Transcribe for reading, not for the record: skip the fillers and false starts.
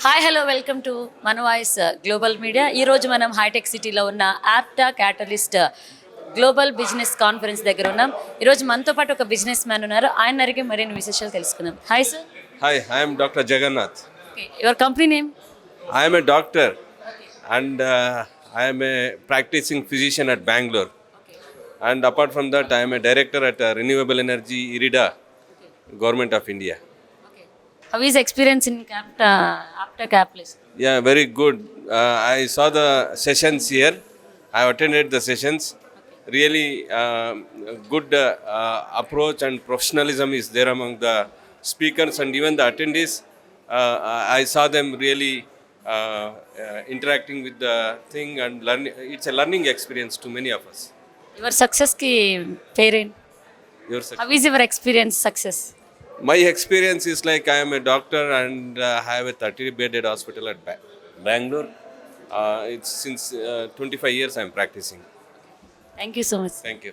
Hi hello welcome to మన voice global media. ఈరోజు మనం హైటెక్ సిటీలో ఉన్న ఆప్టా క్యాటలిస్ట్ గ్లోబల్ బిజినెస్ కాన్ఫరెన్స్ దగ్గర ఉన్నాం. ఈరోజు మనతో పాటు ఒక బిజినెస్ మ్యాన్ ఉన్నారు. ఆయన అడిగి మరిన్ని విశేషాలు తెలుసుకుందాం. Hi sir. Hi, I am Dr. Jagannath. Okay, your company name? I am a doctor and I am a practicing physician at Bangalore. And apart from that, I am a director at Renewable Energy IRIDA, Government of India. How is experience in APTA KATALYST? Yeah, very good. I saw the sessions here. I have attended the sessions. Really good approach and professionalism is there among the speakers and even the attendees. I saw them really interacting with the thing and learning. It's a learning experience to many of us. Your success ki parent. How is your experience success? My experience is like I am a doctor and I have a 30-bedded hospital at Bangalore. It's since 25 years I am practicing. Thank you so much. Thank you.